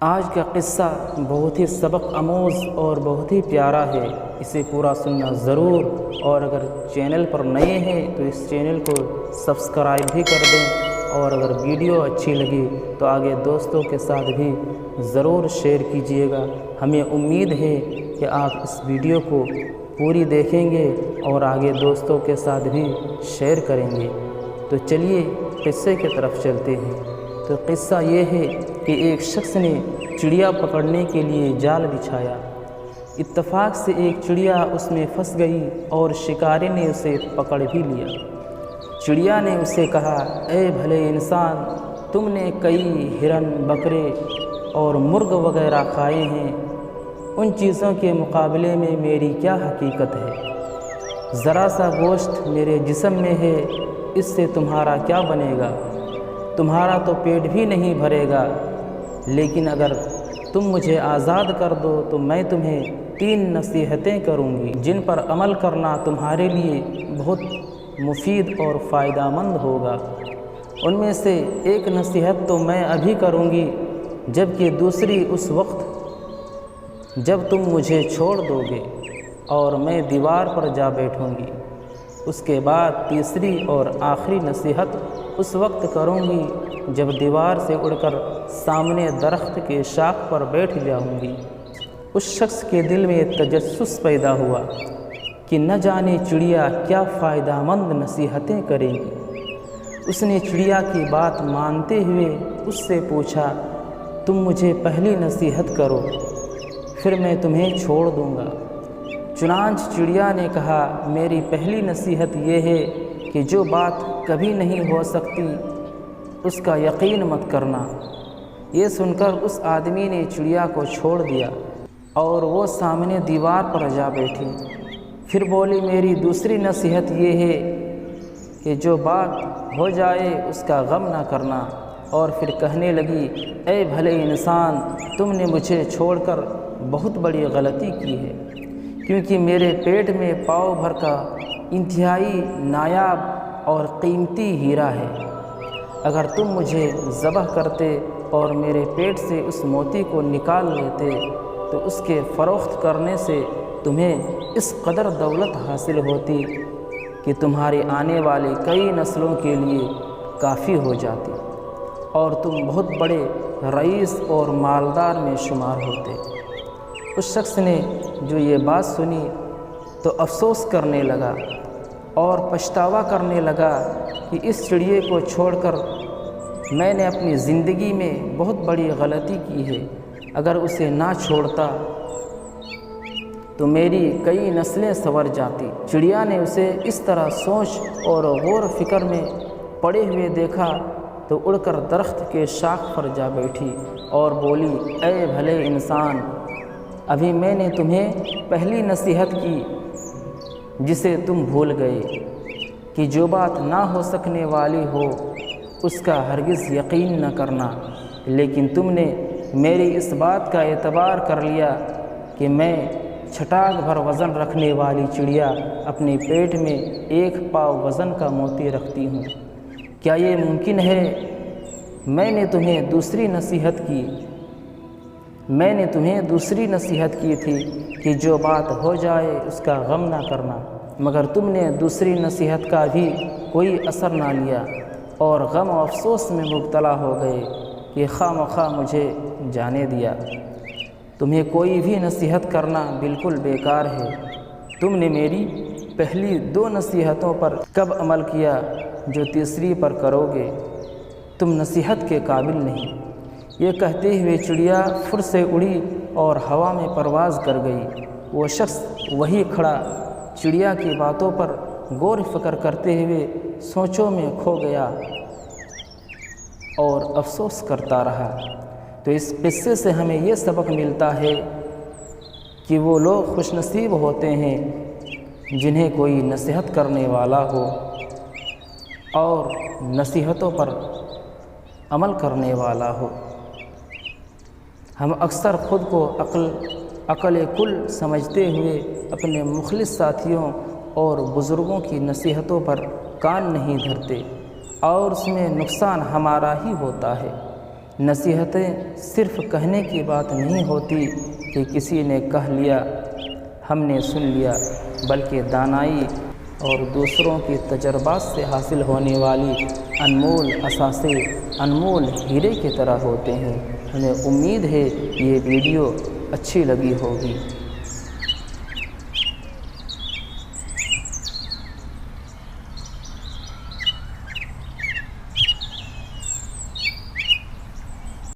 آج کا قصہ بہت ہی سبق آموز اور بہت ہی پیارا ہے، اسے پورا سننا ضرور، اور اگر چینل پر نئے ہیں تو اس چینل کو سبسکرائب بھی کر دیں، اور اگر ویڈیو اچھی لگی تو آگے دوستوں کے ساتھ بھی ضرور شیئر کیجیے گا۔ ہمیں امید ہے کہ آپ اس ویڈیو کو پوری دیکھیں گے اور آگے دوستوں کے ساتھ بھی شیئر کریں گے۔ تو چلیے قصے کی طرف چلتے ہیں۔ تو قصہ یہ ہے کہ ایک شخص نے چڑیا پکڑنے کے لیے جال بچھایا۔ اتفاق سے ایک چڑیا اس میں پھنس گئی اور شکاری نے اسے پکڑ بھی لیا۔ چڑیا نے اسے کہا، اے بھلے انسان، تم نے کئی ہرن، بکرے اور مرغ وغیرہ کھائے ہیں، ان چیزوں کے مقابلے میں میری کیا حقیقت ہے؟ ذرا سا گوشت میرے جسم میں ہے، اس سے تمہارا کیا بنے گا؟ تمہارا تو پیٹ بھی نہیں بھرے گا، لیکن اگر تم مجھے آزاد کر دو تو میں تمہیں 3 نصیحتیں کروں گی جن پر عمل کرنا تمہارے لیے بہت مفید اور فائدہ مند ہوگا۔ ان میں سے ایک نصیحت تو میں ابھی کروں گی، جبکہ دوسری اس وقت جب تم مجھے چھوڑ دو گے اور میں دیوار پر جا بیٹھوں گی۔ اس کے بعد تیسری اور آخری نصیحت اس وقت کروں گی جب دیوار سے اڑ کر سامنے درخت کے شاخ پر بیٹھ جاؤں گی۔ اس شخص کے دل میں تجسس پیدا ہوا کہ نہ جانے چڑیا کیا فائدہ مند نصیحتیں کرے گی۔ اس نے چڑیا کی بات مانتے ہوئے اس سے پوچھا، تم مجھے پہلی نصیحت کرو، پھر میں تمہیں چھوڑ دوں گا۔ چنانچہ چڑیا نے کہا، میری پہلی نصیحت یہ ہے کہ جو بات کبھی نہیں ہو سکتی اس کا یقین مت کرنا۔ یہ سن کر اس آدمی نے چڑیا کو چھوڑ دیا اور وہ سامنے دیوار پر جا بیٹھی۔ پھر بولی، میری دوسری نصیحت یہ ہے کہ جو بات ہو جائے اس کا غم نہ کرنا۔ اور پھر کہنے لگی، اے بھلے انسان، تم نے مجھے چھوڑ کر بہت بڑی غلطی کی ہے، کیونکہ میرے پیٹ میں پاؤ بھر کا انتہائی نایاب اور قیمتی ہیرا ہے۔ اگر تم مجھے ذبح کرتے اور میرے پیٹ سے اس موتی کو نکال لیتے تو اس کے فروخت کرنے سے تمہیں اس قدر دولت حاصل ہوتی کہ تمہاری آنے والی کئی نسلوں کے لیے کافی ہو جاتی، اور تم بہت بڑے رئیس اور مالدار میں شمار ہوتے۔ اس شخص نے جو یہ بات سنی تو افسوس کرنے لگا اور پچھتاوا کرنے لگا کہ اس چڑیے کو چھوڑ کر میں نے اپنی زندگی میں بہت بڑی غلطی کی ہے۔ اگر اسے نہ چھوڑتا تو میری کئی نسلیں سنور جاتی۔ چڑیا نے اسے اس طرح سوچ اور غور و فکر میں پڑے ہوئے دیکھا تو اڑ کر درخت کے شاخ پر جا بیٹھی اور بولی، اے بھلے انسان، ابھی میں نے تمہیں پہلی نصیحت کی جسے تم بھول گئے کہ جو بات نہ ہو سکنے والی ہو اس کا ہرگز یقین نہ کرنا، لیکن تم نے میری اس بات کا اعتبار کر لیا کہ میں چھٹاک بھر وزن رکھنے والی چڑیا اپنے پیٹ میں 1 پاؤ وزن کا موتی رکھتی ہوں۔ کیا یہ ممکن ہے؟ میں نے تمہیں دوسری نصیحت کی تھی کہ جو بات ہو جائے اس کا غم نہ کرنا، مگر تم نے دوسری نصیحت کا بھی کوئی اثر نہ لیا اور غم و افسوس میں مبتلا ہو گئے کہ خواہ مخواہ مجھے جانے دیا۔ تمہیں کوئی بھی نصیحت کرنا بالکل بیکار ہے۔ تم نے میری پہلی 2 نصیحتوں پر کب عمل کیا جو تیسری پر کرو گے؟ تم نصیحت کے قابل نہیں۔ یہ کہتے ہوئے چڑیا پھر سے اڑی اور ہوا میں پرواز کر گئی۔ وہ شخص وہی کھڑا چڑیا کی باتوں پر غور و فکر کرتے ہوئے سوچوں میں کھو گیا اور افسوس کرتا رہا۔ تو اس قصے سے ہمیں یہ سبق ملتا ہے کہ وہ لوگ خوش نصیب ہوتے ہیں جنہیں کوئی نصیحت کرنے والا ہو اور نصیحتوں پر عمل کرنے والا ہو۔ ہم اکثر خود کو عقل کل سمجھتے ہوئے اپنے مخلص ساتھیوں اور بزرگوں کی نصیحتوں پر کان نہیں دھرتے اور اس میں نقصان ہمارا ہی ہوتا ہے۔ نصیحتیں صرف کہنے کی بات نہیں ہوتی کہ کسی نے کہہ لیا ہم نے سن لیا، بلکہ دانائی اور دوسروں کے تجربات سے حاصل ہونے والی انمول اثاثے انمول ہیرے کی طرح ہوتے ہیں۔ ہمیں امید ہے یہ ویڈیو اچھی لگی ہوگی۔